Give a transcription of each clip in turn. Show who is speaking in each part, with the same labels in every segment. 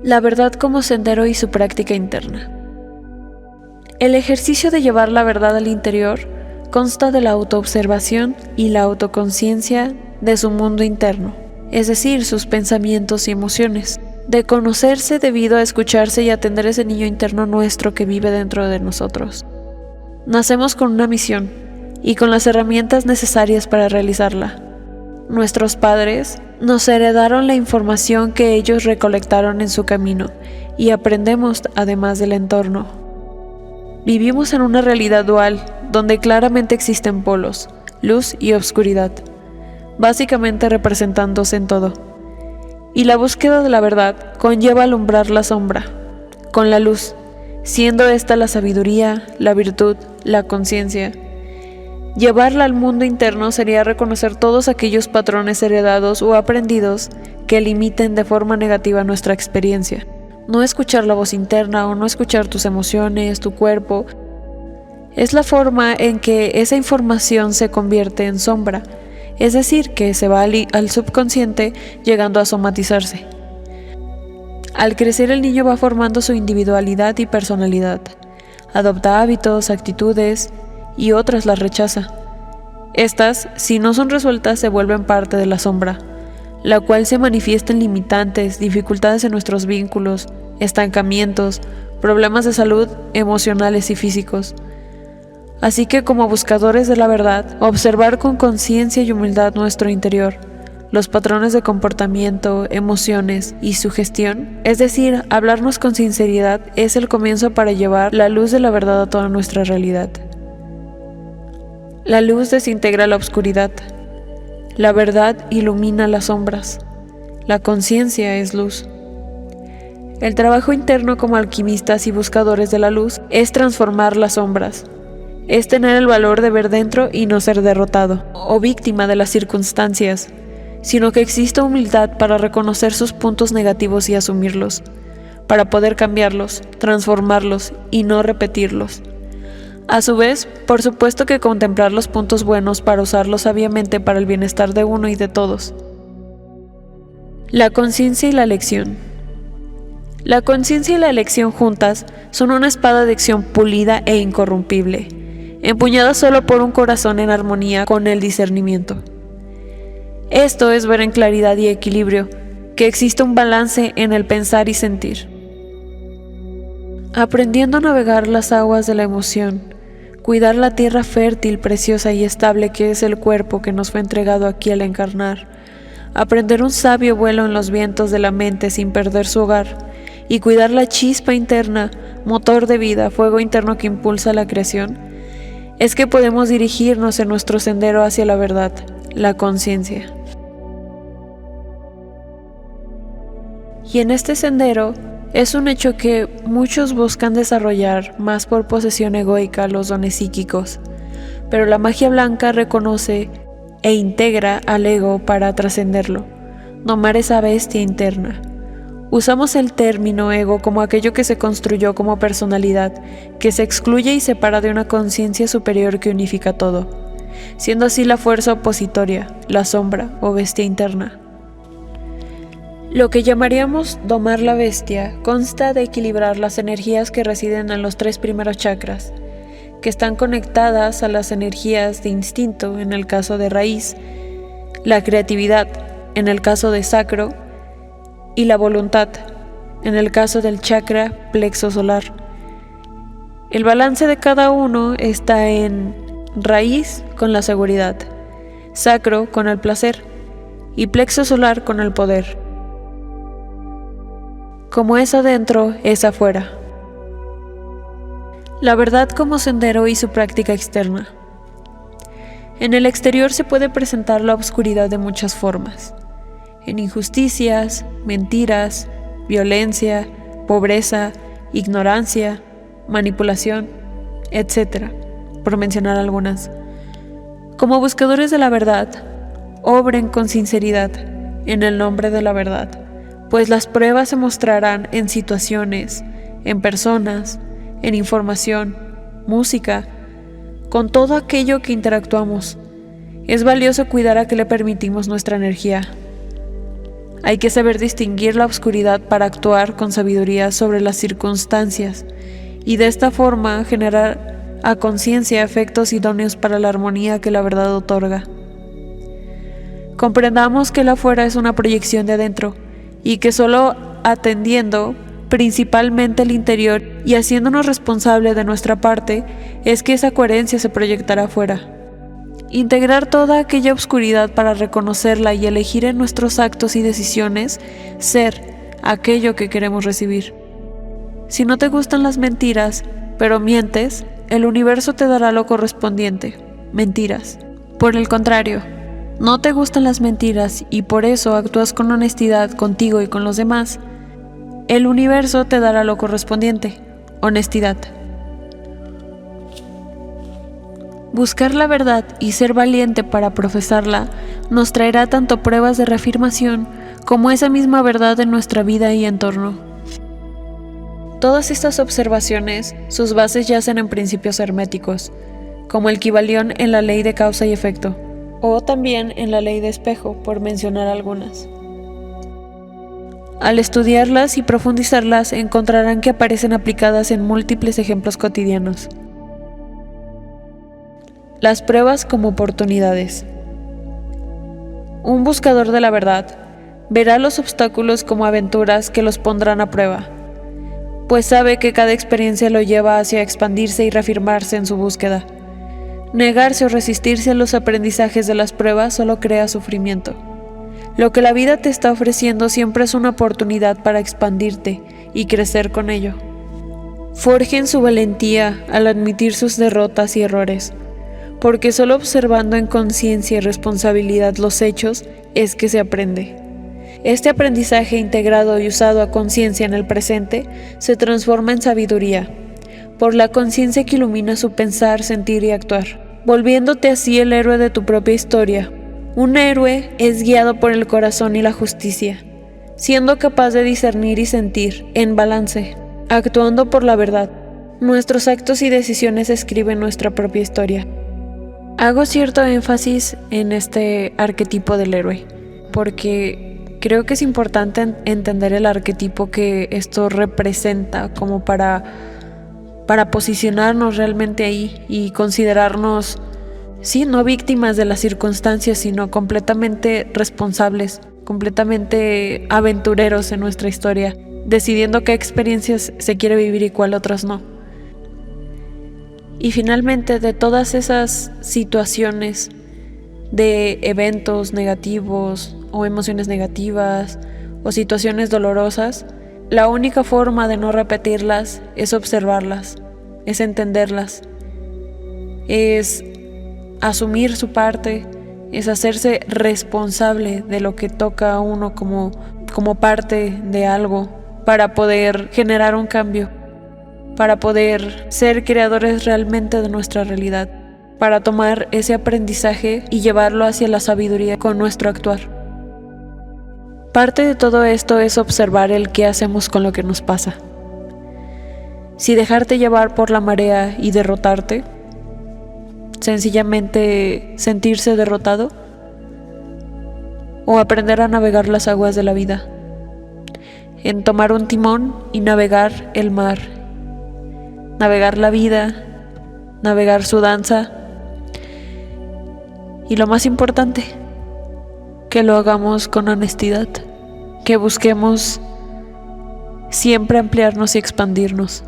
Speaker 1: La verdad como sendero y su práctica interna. El ejercicio de llevar la verdad al interior consta de la autoobservación y la autoconciencia de su mundo interno, es decir, sus pensamientos y emociones, de conocerse debido a escucharse y atender ese niño interno nuestro que vive dentro de nosotros. Nacemos con una misión y con las herramientas necesarias para realizarla. Nuestros padres nos heredaron la información que ellos recolectaron en su camino y aprendemos además del entorno. Vivimos en una realidad dual donde claramente existen polos, luz y oscuridad, básicamente representándose en todo. Y la búsqueda de la verdad conlleva alumbrar la sombra con la luz, siendo esta la sabiduría, la virtud, la conciencia. Llevarla al mundo interno sería reconocer todos aquellos patrones heredados o aprendidos que limiten de forma negativa nuestra experiencia. No escuchar la voz interna o no escuchar tus emociones, tu cuerpo, es la forma en que esa información se convierte en sombra, es decir, que se va al subconsciente llegando a somatizarse. Al crecer el niño va formando su individualidad y personalidad, adopta hábitos, actitudes y otras las rechaza. Estas, si no son resueltas, se vuelven parte de la sombra, la cual se manifiesta en limitantes, dificultades en nuestros vínculos, estancamientos, problemas de salud emocionales y físicos. Así que como buscadores de la verdad, observar con conciencia y humildad nuestro interior, los patrones de comportamiento, emociones y sugestión, es decir, hablarnos con sinceridad, es el comienzo para llevar la luz de la verdad a toda nuestra realidad. La luz desintegra la oscuridad. La verdad ilumina las sombras. La conciencia es luz. El trabajo interno como alquimistas y buscadores de la luz es transformar las sombras. Es tener el valor de ver dentro y no ser derrotado o víctima de las circunstancias, sino que exista humildad para reconocer sus puntos negativos y asumirlos, para poder cambiarlos, transformarlos y no repetirlos. A su vez, por supuesto que contemplar los puntos buenos para usarlos sabiamente para el bienestar de uno y de todos. La conciencia y la elección. La conciencia y la elección juntas son una espada de acción pulida e incorrumpible, empuñada solo por un corazón en armonía con el discernimiento. Esto es ver en claridad y equilibrio que existe un balance en el pensar y sentir. Aprendiendo a navegar las aguas de la emoción, cuidar la tierra fértil, preciosa y estable que es el cuerpo que nos fue entregado aquí al encarnar, aprender un sabio vuelo en los vientos de la mente sin perder su hogar, y cuidar la chispa interna, motor de vida, fuego interno que impulsa la creación, es que podemos dirigirnos en nuestro sendero hacia la verdad, la conciencia. Y en este sendero, es un hecho que muchos buscan desarrollar más por posesión egoica los dones psíquicos, pero la magia blanca reconoce e integra al ego para trascenderlo, domar esa bestia interna. Usamos el término ego como aquello que se construyó como personalidad, que se excluye y separa de una conciencia superior que unifica todo, siendo así la fuerza opositoria, la sombra o bestia interna. Lo que llamaríamos domar la bestia consta de equilibrar las energías que residen en los 3 primeros chakras, que están conectadas a las energías de instinto en el caso de raíz, la creatividad en el caso de sacro y la voluntad en el caso del chakra plexo solar. El balance de cada uno está en raíz con la seguridad, sacro con el placer y plexo solar con el poder. Como es adentro, es afuera. La verdad como sendero y su práctica externa. En el exterior se puede presentar la oscuridad de muchas formas. En injusticias, mentiras, violencia, pobreza, ignorancia, manipulación, etc., por mencionar algunas. Como buscadores de la verdad, obren con sinceridad en el nombre de la verdad, pues las pruebas se mostrarán en situaciones, en personas, en información, música, con todo aquello que interactuamos. Es valioso cuidar a qué le permitimos nuestra energía. Hay que saber distinguir la oscuridad para actuar con sabiduría sobre las circunstancias y de esta forma generar a conciencia efectos idóneos para la armonía que la verdad otorga. Comprendamos que el afuera es una proyección de adentro y que solo atendiendo principalmente el interior y haciéndonos responsable de nuestra parte es que esa coherencia se proyectará afuera. Integrar toda aquella oscuridad para reconocerla y elegir en nuestros actos y decisiones ser aquello que queremos recibir. Si no te gustan las mentiras, pero mientes, el universo te dará lo correspondiente, mentiras. Por el contrario, no te gustan las mentiras y por eso actúas con honestidad contigo y con los demás, el universo te dará lo correspondiente, honestidad. Buscar la verdad y ser valiente para profesarla nos traerá tanto pruebas de reafirmación como esa misma verdad en nuestra vida y entorno. Todas estas observaciones, sus bases yacen en principios herméticos, como el Kybalión en la ley de causa y efecto, o también en la ley de espejo, por mencionar algunas. Al estudiarlas y profundizarlas, encontrarán que aparecen aplicadas en múltiples ejemplos cotidianos. Las pruebas como oportunidades. Un buscador de la verdad verá los obstáculos como aventuras que los pondrán a prueba, pues sabe que cada experiencia lo lleva hacia expandirse y reafirmarse en su búsqueda. Negarse o resistirse a los aprendizajes de las pruebas solo crea sufrimiento. Lo que la vida te está ofreciendo siempre es una oportunidad para expandirte y crecer con ello. Forjen su valentía al admitir sus derrotas y errores, porque solo observando en conciencia y responsabilidad los hechos es que se aprende. Este aprendizaje integrado y usado a conciencia en el presente se transforma en sabiduría, por la conciencia que ilumina su pensar, sentir y actuar, volviéndote así el héroe de tu propia historia. Un héroe es guiado por el corazón y la justicia, siendo capaz de discernir y sentir en balance, actuando por la verdad. Nuestros actos y decisiones escriben nuestra propia historia. Hago cierto énfasis en este arquetipo del héroe, porque creo que es importante entender el arquetipo que esto representa como para posicionarnos realmente ahí y considerarnos, sí, no víctimas de las circunstancias, sino completamente responsables, completamente aventureros en nuestra historia, decidiendo qué experiencias se quiere vivir y cuál otras no. Y finalmente, de todas esas situaciones de eventos negativos o emociones negativas o situaciones dolorosas, la única forma de no repetirlas es observarlas, es entenderlas, es asumir su parte, es hacerse responsable de lo que toca a uno como parte de algo para poder generar un cambio, para poder ser creadores realmente de nuestra realidad, para tomar ese aprendizaje y llevarlo hacia la sabiduría con nuestro actuar. Parte de todo esto es observar el qué hacemos con lo que nos pasa. Si dejarte llevar por la marea y derrotarte, sencillamente sentirse derrotado, o aprender a navegar las aguas de la vida, en tomar un timón y navegar el mar, navegar la vida, navegar su danza, y lo más importante, que lo hagamos con honestidad, que busquemos siempre ampliarnos y expandirnos,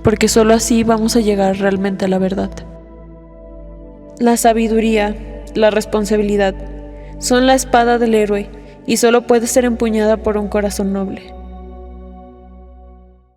Speaker 1: porque solo así vamos a llegar realmente a la verdad. La sabiduría, la responsabilidad, son la espada del héroe y solo puede ser empuñada por un corazón noble.